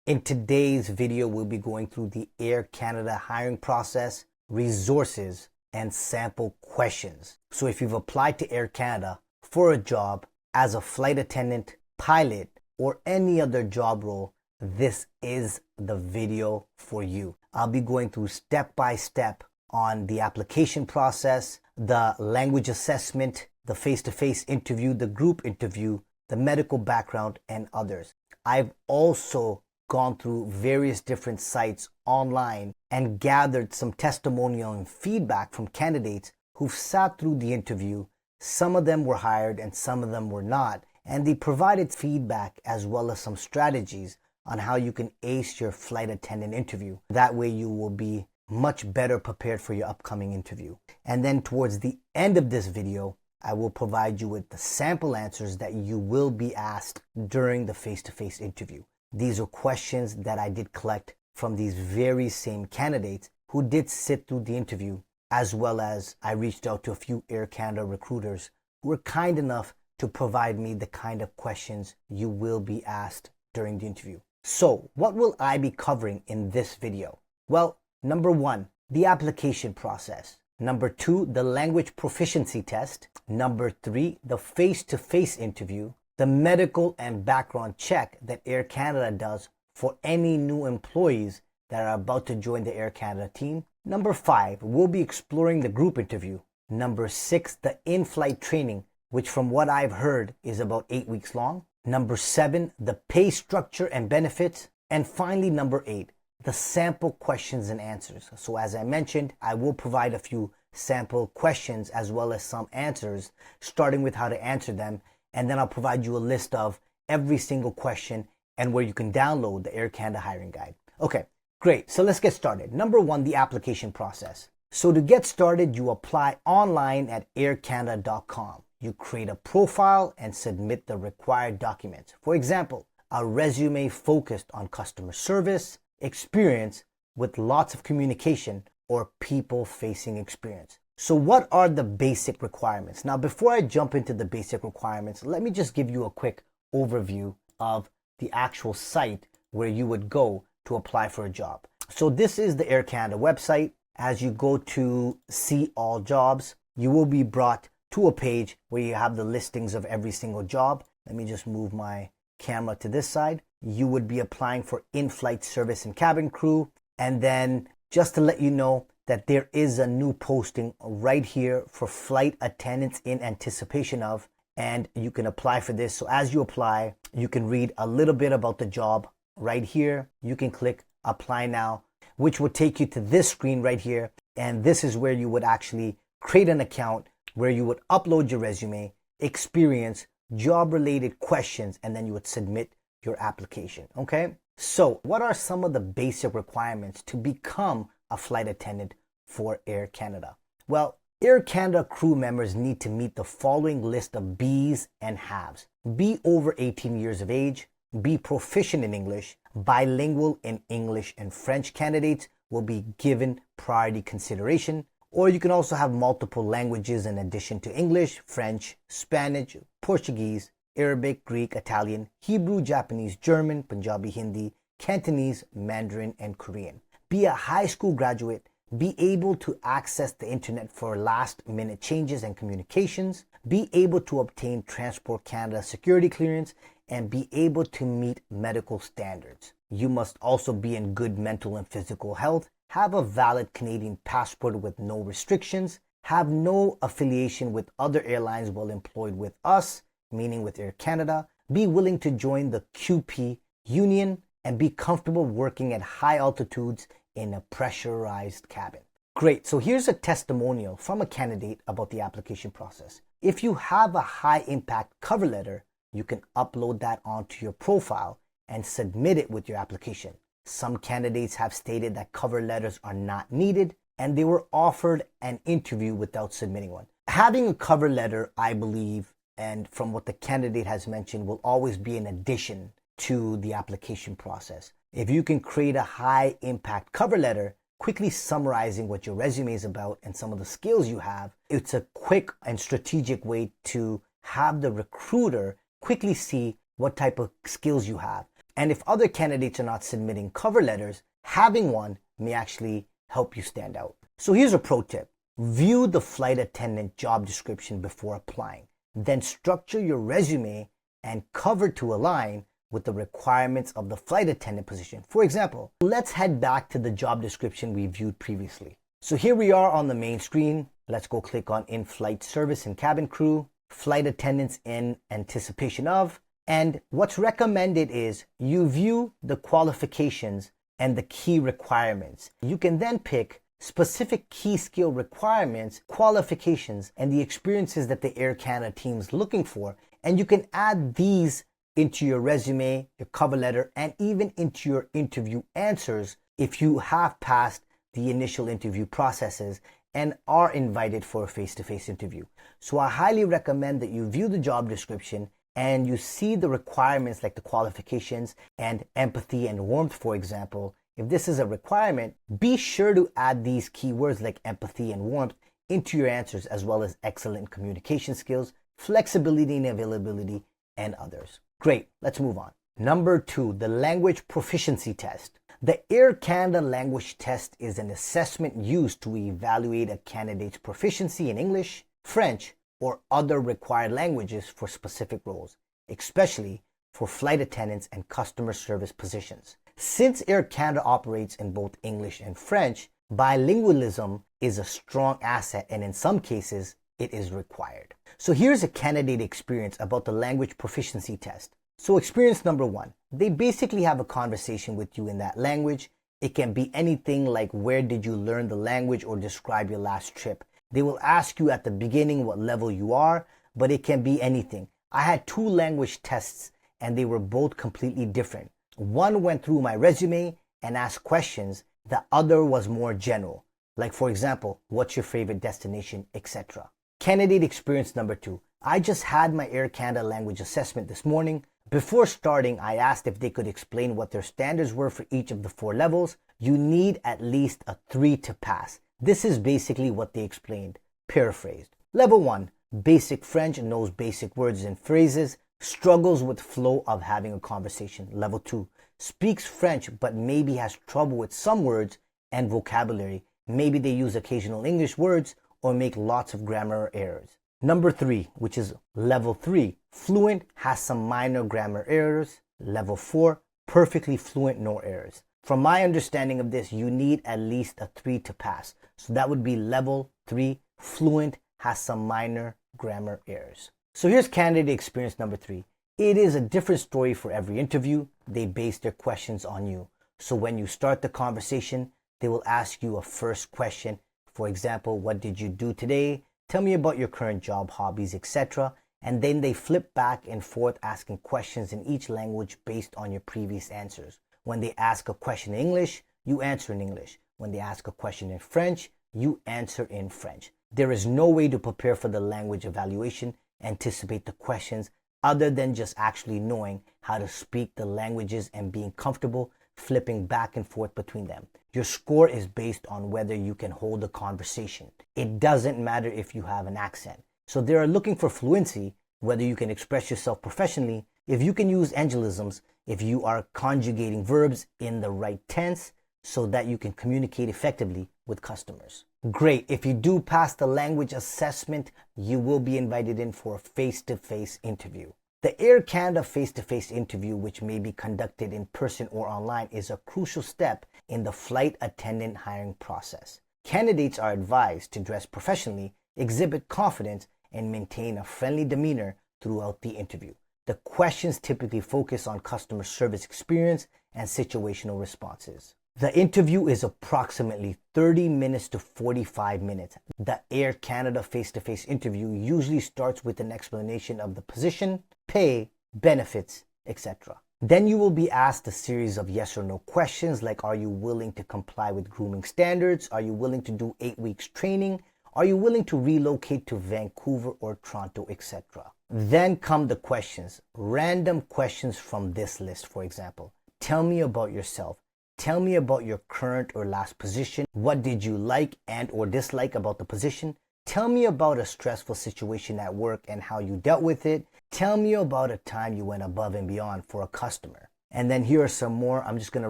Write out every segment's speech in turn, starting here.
In today's video, we'll be going through the Air Canada hiring process, resources, and sample questions. So if you've applied to Air Canada for a job as a flight attendant, pilot, or any other job role, this is the video for you. I'll be going through step by step on the application process, the language assessment, the face-to-face interview, the group interview, the medical background, and others. I've also gone through various different sites online and gathered some testimonial and feedback from candidates who've sat through the interview. Some of them were hired and some of them were not. And they provided feedback as well as some strategies on how you can ace your flight attendant interview. That way you will be much better prepared for your upcoming interview. And then towards the end of this video, I will provide you with the sample answers that you will be asked during the face-to-face interview. These are questions that I did collect from these very same candidates who did sit through the interview, as well as I reached out to a few Air Canada recruiters who were kind enough to provide me the kind of questions you will be asked during the interview. So what will I be covering in this video? Well, number one, the application process. Number two, the language proficiency test. Number three, the face-to-face interview. The medical and background check that Air Canada does for any new employees that are about to join the Air Canada team. Number five, we'll be exploring the group interview. Number six, the in-flight training, which from what I've heard is about 8 weeks long. Number seven, the pay structure and benefits. And finally, number eight, the sample questions and answers. So as I mentioned, I will provide a few sample questions as well as some answers, starting with how to answer them. And then I'll provide you a list of every single question and where you can download the Air Canada hiring guide. Okay, great. So let's get started. Number one, the application process. So to get started, you apply online at aircanada.com. You create a profile and submit the required documents. For example, a resume focused on customer service, experience with lots of communication, or people-facing experience. So what are the basic requirements? Now, before I jump into the basic requirements, let me just give you a quick overview of the actual site where you would go to apply for a job. So this is the Air Canada website. As you go to see all jobs, you will be brought to a page where you have the listings of every single job. Let me just move my camera to this side. You would be applying for in-flight service and cabin crew. And then just to let you know that there is a new posting right here for flight attendants in anticipation of, and you can apply for this. So as you apply, you can read a little bit about the job right here. You can click apply now, which will take you to this screen right here. And this is where you would actually create an account where you would upload your resume, experience, job-related questions, and then you would submit your application. Okay, so what are some of the basic requirements to become a flight attendant for Air Canada? Well, Air Canada crew members need to meet the following list of B's and haves. Be over 18 years of age, be proficient in English, bilingual in English and French. Candidates will be given priority consideration, or you can also have multiple languages in addition to English, French, Spanish, Portuguese, Arabic, Greek, Italian, Hebrew, Japanese, German, Punjabi, Hindi, Cantonese, Mandarin, and Korean. Be a high school graduate. Be able to access the internet for last-minute changes and communications. Be able to obtain Transport Canada security clearance and be able to meet medical standards. You must also be in good mental and physical health, have a valid Canadian passport with no restrictions, have no affiliation with other airlines while employed with us, meaning with Air Canada, be willing to join the QP union, and be comfortable working at high altitudes in a pressurized cabin. Great, so here's a testimonial from a candidate about the application process. If you have a high impact cover letter, you can upload that onto your profile and submit it with your application. Some candidates have stated that cover letters are not needed and they were offered an interview without submitting one. Having a cover letter, I believe, and from what the candidate has mentioned, will always be an addition to the application process. If you can create a high impact cover letter, quickly summarizing what your resume is about and some of the skills you have, it's a quick and strategic way to have the recruiter quickly see what type of skills you have. And if other candidates are not submitting cover letters, having one may actually help you stand out. So here's a pro tip. View the flight attendant job description before applying. Then structure your resume and cover to align with the requirements of the flight attendant position. For example, let's head back to the job description we viewed previously. So here we are on the main screen. Let's go click on in-flight service and cabin crew, flight attendants in anticipation of, and what's recommended is you view the qualifications and the key requirements. You can then pick specific key skill requirements, qualifications, and the experiences that the Air Canada team is looking for. And you can add these into your resume, your cover letter, and even into your interview answers if you have passed the initial interview processes and are invited for a face-to-face interview. So I highly recommend that you view the job description and you see the requirements like the qualifications and empathy and warmth, for example. If this is a requirement, be sure to add these keywords like empathy and warmth into your answers, as well as excellent communication skills, flexibility and availability, and others. Great, let's move on. Number 2, the language proficiency test. The Air Canada language test is an assessment used to evaluate a candidate's proficiency in English, French, or other required languages for specific roles, especially for flight attendants and customer service positions. Since Air Canada operates in both English and French, bilingualism is a strong asset, and in some cases, it is required. So here's a candidate experience about the language proficiency test. So experience number 1, they basically have a conversation with you in that language. It can be anything like where did you learn the language or describe your last trip. They will ask you at the beginning what level you are, but it can be anything. I had 2 language tests and they were both completely different. One went through my resume and asked questions. The other was more general, like for example, what's your favorite destination, etc. Candidate experience number 2. I just had my Air Canada language assessment this morning. Before starting, I asked if they could explain what their standards were for each of the 4 levels. You need at least a 3 to pass. This is basically what they explained, paraphrased. Level 1, basic French, knows basic words and phrases, struggles with flow of having a conversation. Level 2, speaks French but maybe has trouble with some words and vocabulary. Maybe they use occasional English words or make lots of grammar errors. Number 3, which is level 3, fluent, has some minor grammar errors. Level 4, perfectly fluent, no errors. From my understanding of this, you need at least a 3 to pass. So that would be level 3, fluent, has some minor grammar errors. So here's candidate experience number 3. It is a different story for every interview. They base their questions on you. So when you start the conversation, they will ask you a first question. For example, what did you do today? Tell me about your current job, hobbies, etc. And then they flip back and forth asking questions in each language based on your previous answers. When they ask a question in English, you answer in English. When they ask a question in French, you answer in French. There is no way to prepare for the language evaluation, anticipate the questions, other than just actually knowing how to speak the languages and being comfortable flipping back and forth between them. Your score is based on whether you can hold a conversation. It doesn't matter if you have an accent. So they are looking for fluency, whether you can express yourself professionally, if you can use angelisms, if you are conjugating verbs in the right tense so that you can communicate effectively with customers. Great. If you do pass the language assessment, you will be invited in for a face-to-face interview. The Air Canada face-to-face interview, which may be conducted in person or online, is a crucial step in the flight attendant hiring process. Candidates are advised to dress professionally, exhibit confidence, and maintain a friendly demeanor throughout the interview. The questions typically focus on customer service experience and situational responses. The interview is approximately 30 minutes to 45 minutes. The Air Canada face-to-face interview usually starts with an explanation of the position, pay, benefits, etc. Then you will be asked a series of yes or no questions like, are you willing to comply with grooming standards? Are you willing to do 8 weeks training? Are you willing to relocate to Vancouver or Toronto, etc.? Then come the questions, random questions from this list, for example. Tell me about yourself. Tell me about your current or last position. What did you like and or dislike about the position? Tell me about a stressful situation at work and how you dealt with it. Tell me about a time you went above and beyond for a customer. And then here are some more. I'm just going to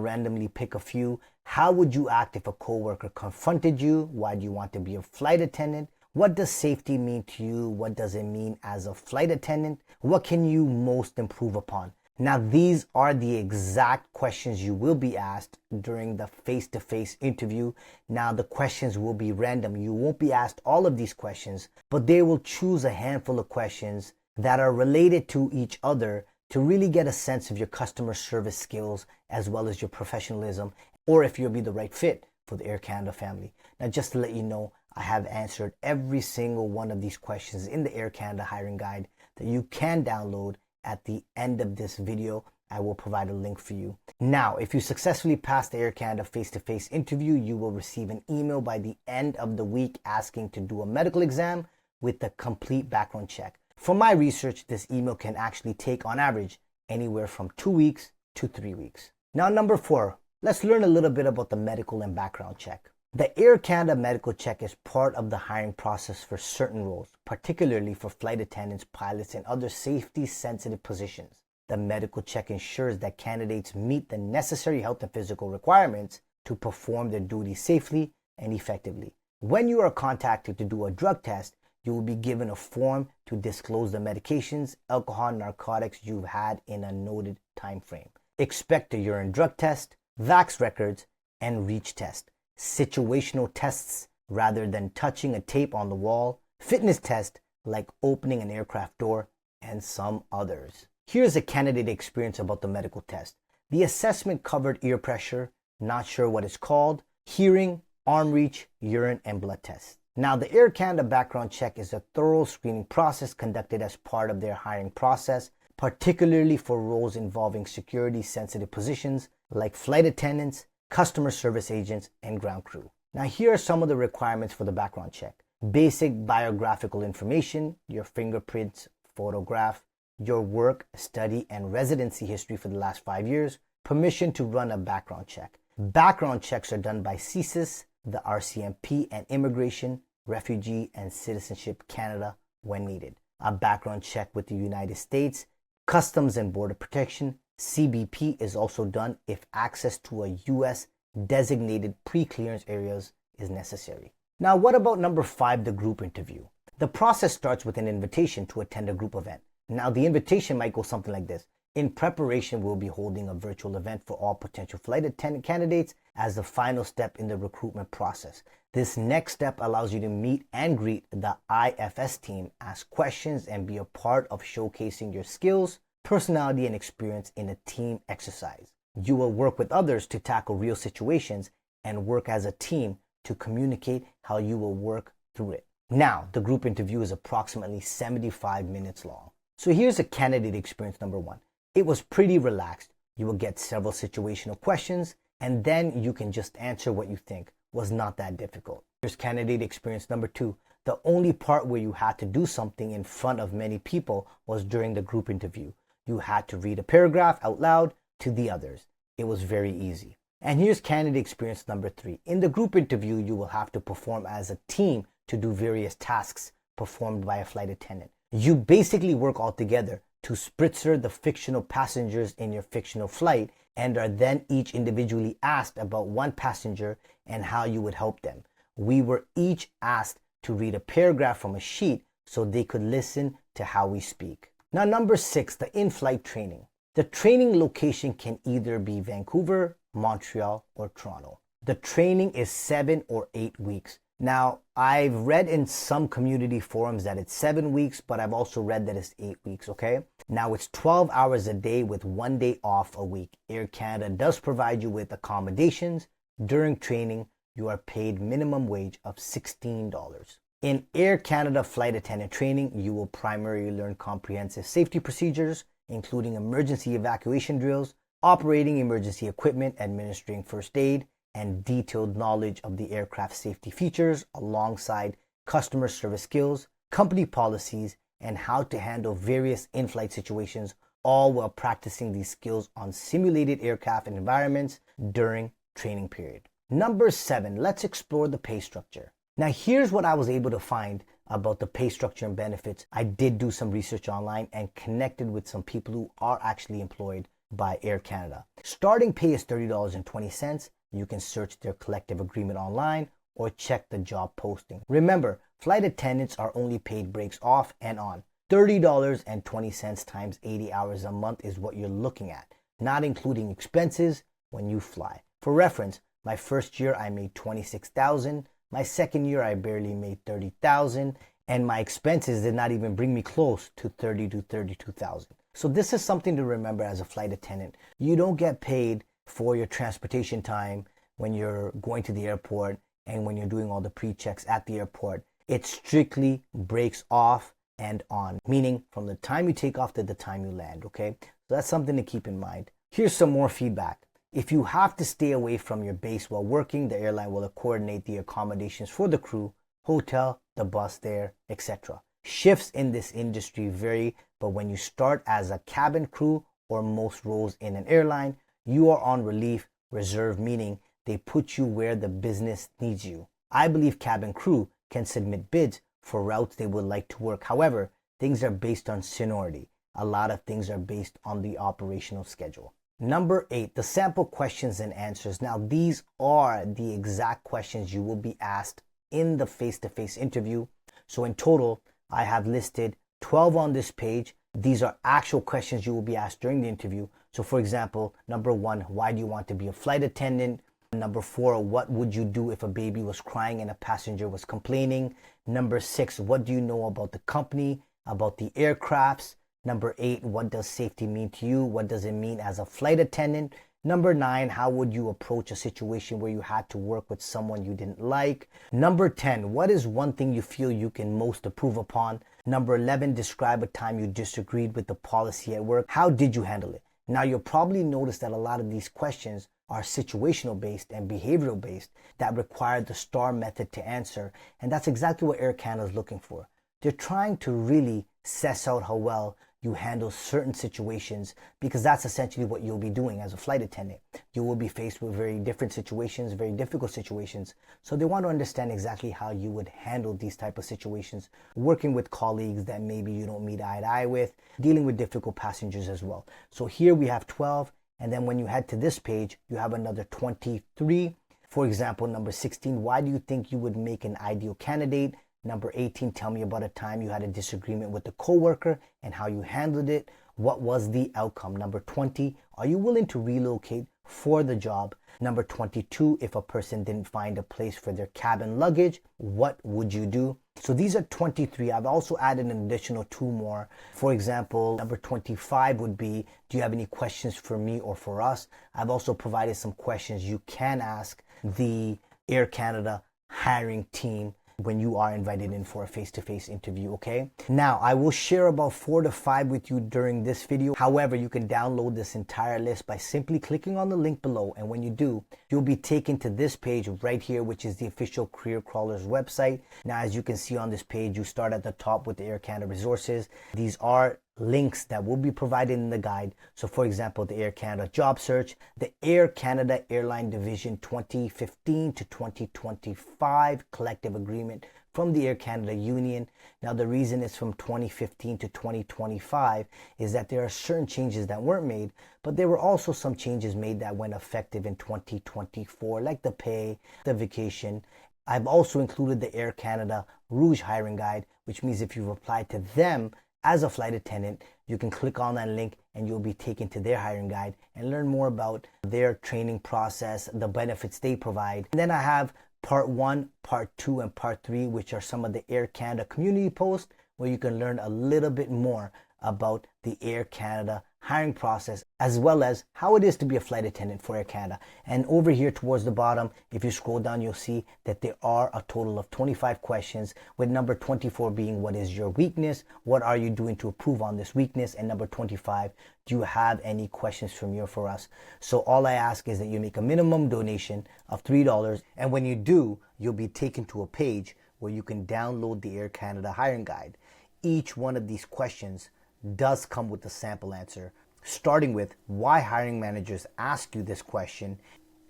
randomly pick a few. How would you act if a coworker confronted you? Why do you want to be a flight attendant? What does safety mean to you? What does it mean as a flight attendant? What can you most improve upon? Now, these are the exact questions you will be asked during the face-to-face interview. Now, the questions will be random. You won't be asked all of these questions, but they will choose a handful of questions that are related to each other to really get a sense of your customer service skills as well as your professionalism, or if you'll be the right fit for the Air Canada family. Now, just to let you know, I have answered every single one of these questions in the Air Canada hiring guide that you can download. At the end of this video, I will provide a link for you. Now, if you successfully pass the Air Canada face-to-face interview, you will receive an email by the end of the week asking to do a medical exam with a complete background check. From my research, this email can actually take, on average, anywhere from 2 weeks to 3 weeks. Now, number 4, let's learn a little bit about the medical and background check. The Air Canada medical check is part of the hiring process for certain roles, particularly for flight attendants, pilots, and other safety-sensitive positions. The medical check ensures that candidates meet the necessary health and physical requirements to perform their duties safely and effectively. When you are contacted to do a drug test, you will be given a form to disclose the medications, alcohol, and narcotics you've had in a noted time frame. Expect a urine drug test, vax records, and reach test. Situational tests rather than touching a tape on the wall, fitness test like opening an aircraft door, and some others. Here's a candidate experience about the medical test. The assessment covered ear pressure, not sure what it's called, hearing, arm reach, urine, and blood tests. Now, the Air Canada background check is a thorough screening process conducted as part of their hiring process, particularly for roles involving security-sensitive positions like flight attendants, customer service agents, and ground crew. Now, here are some of the requirements for the background check. Basic biographical information, your fingerprints, photograph, your work, study, and residency history for the last 5 years, permission to run a background check. Background checks are done by CSIS, the RCMP, and Immigration, Refugee, and Citizenship Canada when needed. A background check with the United States, Customs and Border Protection, CBP is also done if access to a U.S. designated pre-clearance areas is necessary. Now, what about number 5, the group interview? The process starts with an invitation to attend a group event. Now, the invitation might go something like this. In preparation, we'll be holding a virtual event for all potential flight attendant candidates as the final step in the recruitment process. This next step allows you to meet and greet the IFS team, ask questions, and be a part of showcasing your skills, personality, and experience in a team exercise. You will work with others to tackle real situations and work as a team to communicate how you will work through it. Now, the group interview is approximately 75 minutes long. So here's a candidate experience number 1. It was pretty relaxed. You will get several situational questions, and then you can just answer what you think was not that difficult. Here's candidate experience number 2. The only part where you had to do something in front of many people was during the group interview. You had to read a paragraph out loud to the others. It was very easy. And here's candidate experience number 3. In the group interview, you will have to perform as a team to do various tasks performed by a flight attendant. You basically work all together to spritzer the fictional passengers in your fictional flight and are then each individually asked about one passenger and how you would help them. We were each asked to read a paragraph from a sheet so they could listen to how we speak. Now, number 6, the in-flight training. The training location can either be Vancouver, Montreal, or Toronto. The training is 7 or 8 weeks. Now, I've read in some community forums that it's 7 weeks, but I've also read that it's 8 weeks, okay? Now, it's 12 hours a day with 1 day off a week. Air Canada does provide you with accommodations. During training, you are paid minimum wage of $16. In Air Canada flight attendant training, you will primarily learn comprehensive safety procedures, including emergency evacuation drills, operating emergency equipment, administering first aid, and detailed knowledge of the aircraft safety features alongside customer service skills, company policies, and how to handle various in-flight situations, all while practicing these skills on simulated aircraft environments during training period. Number 7, let's explore the pay structure. Now, here's what I was able to find about the pay structure and benefits. I did do some research online and connected with some people who are actually employed by Air Canada. Starting pay is $30.20. You can search their collective agreement online or check the job posting. Remember, flight attendants are only paid breaks off and on. $30.20 times 80 hours a month is what you're looking at, not including expenses when you fly. For reference, my first year I made $26,000. My second year I barely made $30,000, and my expenses did not even bring me close to $30,000 to $32,000. So this is something to remember as a flight attendant. You don't get paid for your transportation time when you're going to the airport and when you're doing all the pre-checks at the airport. It strictly breaks off and on, meaning from the time you take off to the time you land, okay? So that's something to keep in mind. Here's some more feedback. If you have to stay away from your base while working, the airline will coordinate the accommodations for the crew, hotel, the bus there, etc. Shifts in this industry vary, but when you start as a cabin crew or most roles in an airline, you are on relief reserve, meaning they put you where the business needs you. I believe cabin crew can submit bids for routes they would like to work. However, things are based on seniority. A lot of things are based on the operational schedule. Number 8, the sample questions and answers. Now, these are the exact questions you will be asked in the face-to-face interview. So in total, I have listed 12 on this page. These are actual questions you will be asked during the interview. So for example, number 1, why do you want to be a flight attendant? Number 4, what would you do if a baby was crying and a passenger was complaining? Number 6, what do you know about the company, about the aircrafts? Number 8, what does safety mean to you? What does it mean as a flight attendant? Number 9, how would you approach a situation where you had to work with someone you didn't like? Number 10, what is one thing you feel you can most improve upon? Number 11, describe a time you disagreed with the policy at work. How did you handle it? Now, you'll probably notice that a lot of these questions are situational based and behavioral based that require the STAR method to answer. And that's exactly what Air Canada is looking for. They're trying to really suss out how well you handle certain situations, because that's essentially what you'll be doing as a flight attendant. You will be faced with very different situations, very difficult situations. So they want to understand exactly how you would handle these type of situations, working with colleagues that maybe you don't meet eye to eye with, dealing with difficult passengers as well. So here we have 12. And then when you head to this page, you have another 23. For example, number 16, why do you think you would make an ideal candidate? Number 18, tell me about a time you had a disagreement with a coworker and how you handled it. What was the outcome? Number 20, are you willing to relocate for the job? Number 22, if a person didn't find a place for their cabin luggage, what would you do? So these are 23. I've also added an additional 2 more. For example, number 25 would be, do you have any questions for me or for us? I've also provided some questions you can ask the Air Canada hiring team when you are invited in for a face-to-face interview, okay? Now, I will share about 4 to 5 with you during this video. However, you can download this entire list by simply clicking on the link below. And when you do, you'll be taken to this page right here, which is the official Career Crawlers website. Now, as you can see on this page, you start at the top with the Air Canada resources. These are links that will be provided in the guide. So for example, the Air Canada job search, the Air Canada Airline Division 2015 to 2025 collective agreement from the Air Canada Union. Now, the reason it's from 2015 to 2025 is that there are certain changes that weren't made, but there were also some changes made that went effective in 2024, like the pay, the vacation. I've also included the Air Canada Rouge hiring guide, which means if you've applied to them as a flight attendant, you can click on that link and you'll be taken to their hiring guide and learn more about their training process, the benefits they provide. And then I have part 1, part 2, and part 3, which are some of the Air Canada community posts where you can learn a little bit more about the Air Canada hiring process, as well as how it is to be a flight attendant for Air Canada. And over here towards the bottom, if you scroll down, you'll see that there are a total of 25 questions, with number 24 being, what is your weakness? What are you doing to improve on this weakness? And number 25, do you have any questions from you or for us? So all I ask is that you make a minimum donation of $3. And when you do, you'll be taken to a page where you can download the Air Canada hiring guide. Each one of these questions does come with a sample answer, starting with why hiring managers ask you this question,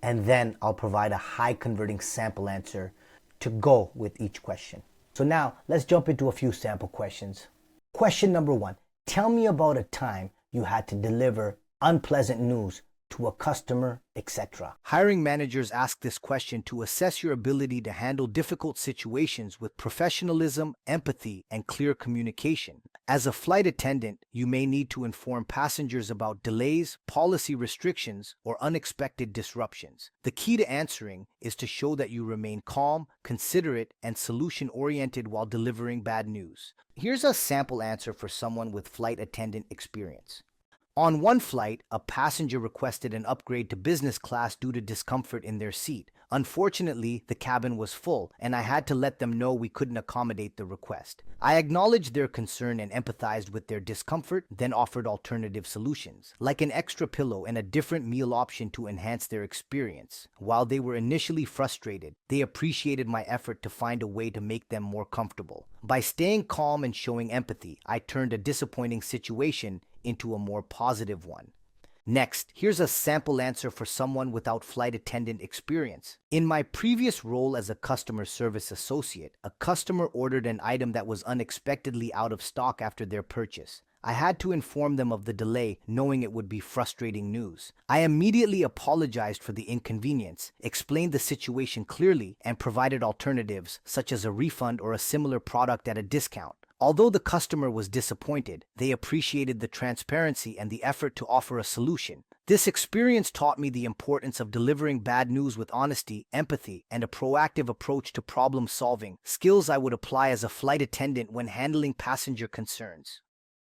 and then I'll provide a high converting sample answer to go with each question. So now let's jump into a few sample questions. Question number 1, tell me about a time you had to deliver unpleasant news to a customer, etc. Hiring managers ask this question to assess your ability to handle difficult situations with professionalism, empathy, and clear communication. As a flight attendant, you may need to inform passengers about delays, policy restrictions, or unexpected disruptions. The key to answering is to show that you remain calm, considerate, and solution-oriented while delivering bad news. Here's a sample answer for someone with flight attendant experience. On one flight, a passenger requested an upgrade to business class due to discomfort in their seat. Unfortunately, the cabin was full, and I had to let them know we couldn't accommodate the request. I acknowledged their concern and empathized with their discomfort, then offered alternative solutions, like an extra pillow and a different meal option to enhance their experience. While they were initially frustrated, they appreciated my effort to find a way to make them more comfortable. By staying calm and showing empathy, I turned a disappointing situation into a more positive one. Next, here's a sample answer for someone without flight attendant experience. In my previous role as a customer service associate, a customer ordered an item that was unexpectedly out of stock after their purchase. I had to inform them of the delay, knowing it would be frustrating news. I immediately apologized for the inconvenience, explained the situation clearly, and provided alternatives, such as a refund or a similar product at a discount. Although the customer was disappointed, they appreciated the transparency and the effort to offer a solution. This experience taught me the importance of delivering bad news with honesty, empathy, and a proactive approach to problem solving, skills I would apply as a flight attendant when handling passenger concerns.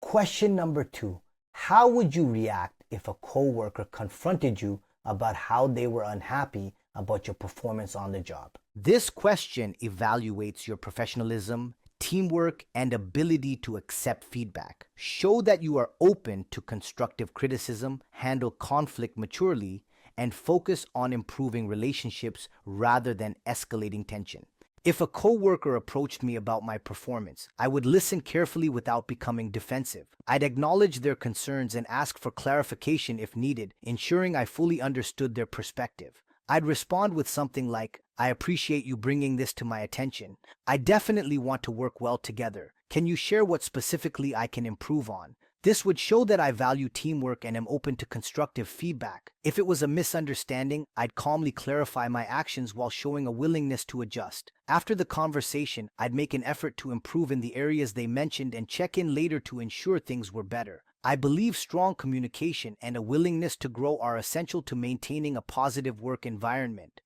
Question number 2. How would you react if a coworker confronted you about how they were unhappy about your performance on the job? This question evaluates your professionalism, teamwork, and ability to accept feedback. Show that you are open to constructive criticism, handle conflict maturely, and focus on improving relationships rather than escalating tension. If a coworker approached me about my performance, I would listen carefully without becoming defensive. I'd acknowledge their concerns and ask for clarification if needed, ensuring I fully understood their perspective. I'd respond with something like, "I appreciate you bringing this to my attention. I definitely want to work well together. Can you share what specifically I can improve on?" This would show that I value teamwork and am open to constructive feedback. If it was a misunderstanding, I'd calmly clarify my actions while showing a willingness to adjust. After the conversation, I'd make an effort to improve in the areas they mentioned and check in later to ensure things were better. I believe strong communication and a willingness to grow are essential to maintaining a positive work environment.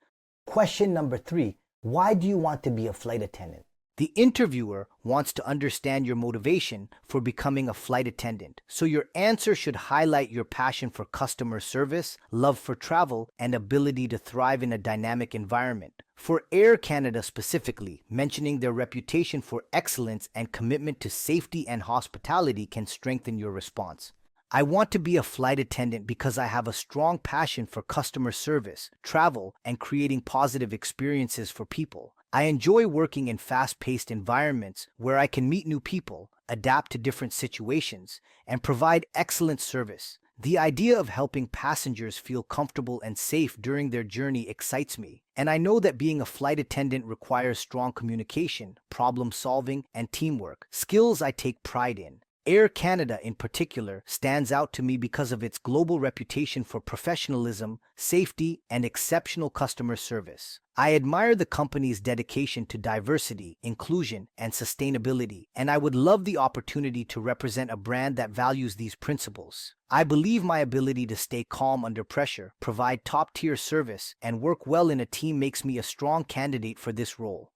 Question number 3. Why do you want to be a flight attendant? The interviewer wants to understand your motivation for becoming a flight attendant, so your answer should highlight your passion for customer service, love for travel, and ability to thrive in a dynamic environment. For Air Canada specifically, mentioning their reputation for excellence and commitment to safety and hospitality can strengthen your response. I want to be a flight attendant because I have a strong passion for customer service, travel, and creating positive experiences for people. I enjoy working in fast-paced environments where I can meet new people, adapt to different situations, and provide excellent service. The idea of helping passengers feel comfortable and safe during their journey excites me, and I know that being a flight attendant requires strong communication, problem solving, and teamwork, skills I take pride in. Air Canada in particular stands out to me because of its global reputation for professionalism, safety, and exceptional customer service. I admire the company's dedication to diversity, inclusion, and sustainability, and I would love the opportunity to represent a brand that values these principles. I believe my ability to stay calm under pressure, provide top-tier service, and work well in a team makes me a strong candidate for this role.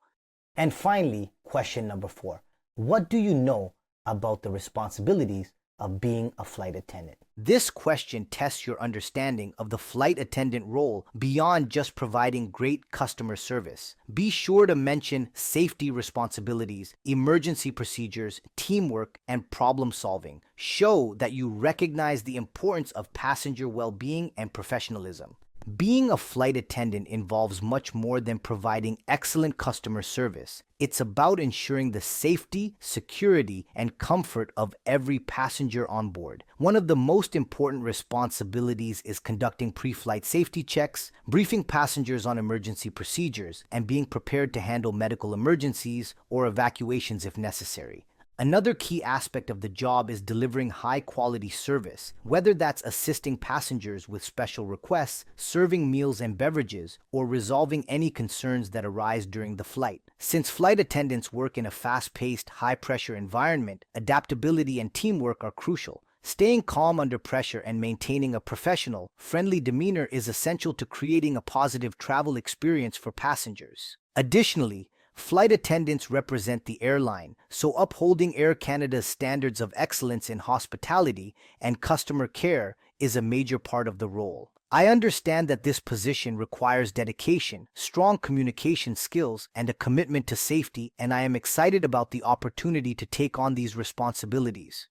And finally, question number 4. What do you know about the responsibilities of being a flight attendant? This question tests your understanding of the flight attendant role beyond just providing great customer service. Be sure to mention safety responsibilities, emergency procedures, teamwork, and problem solving. Show that you recognize the importance of passenger well-being and professionalism. Being a flight attendant involves much more than providing excellent customer service. It's about ensuring the safety, security, and comfort of every passenger on board. One of the most important responsibilities is conducting pre-flight safety checks, briefing passengers on emergency procedures, and being prepared to handle medical emergencies or evacuations if necessary. Another key aspect of the job is delivering high-quality service, whether that's assisting passengers with special requests, serving meals and beverages, or resolving any concerns that arise during the flight. Since flight attendants work in a fast-paced, high-pressure environment, adaptability and teamwork are crucial. Staying calm under pressure and maintaining a professional, friendly demeanor is essential to creating a positive travel experience for passengers. Additionally, flight attendants represent the airline, so upholding Air Canada's standards of excellence in hospitality and customer care is a major part of the role. I understand that this position requires dedication, strong communication skills, and a commitment to safety, and I am excited about the opportunity to take on these responsibilities.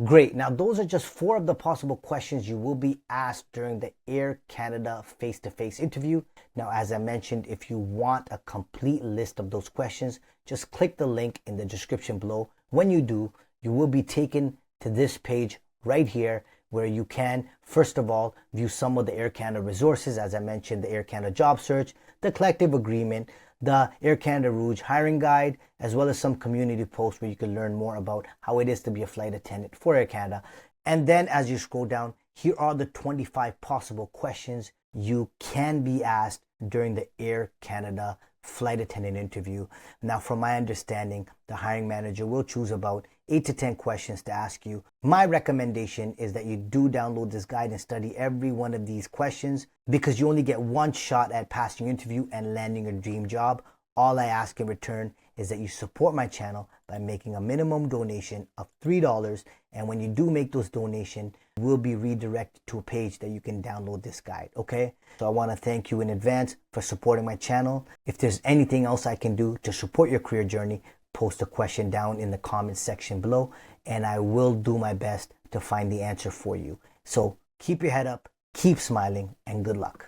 Great. Now, those are just 4 of the possible questions you will be asked during the Air Canada face-to-face interview. Now, as I mentioned, if you want a complete list of those questions, just click the link in the description below. When you do, you will be taken to this page right here where you can, first of all, view some of the Air Canada resources. As I mentioned, the Air Canada job search, the collective agreement, the Air Canada Rouge hiring guide, as well as some community posts where you can learn more about how it is to be a flight attendant for Air Canada. And then as you scroll down, here are the 25 possible questions you can be asked during the Air Canada flight attendant interview. Now, from my understanding, the hiring manager will choose about 8 to 10 questions to ask you. My recommendation is that you do download this guide and study every one of these questions because you only get one shot at passing your interview and landing your dream job. All I ask in return is that you support my channel by making a minimum donation of $3. And when you do make those donations, you will be redirected to a page that you can download this guide, okay? So I want to thank you in advance for supporting my channel. If there's anything else I can do to support your career journey, post a question down in the comments section below, and I will do my best to find the answer for you. So keep your head up, keep smiling, and good luck.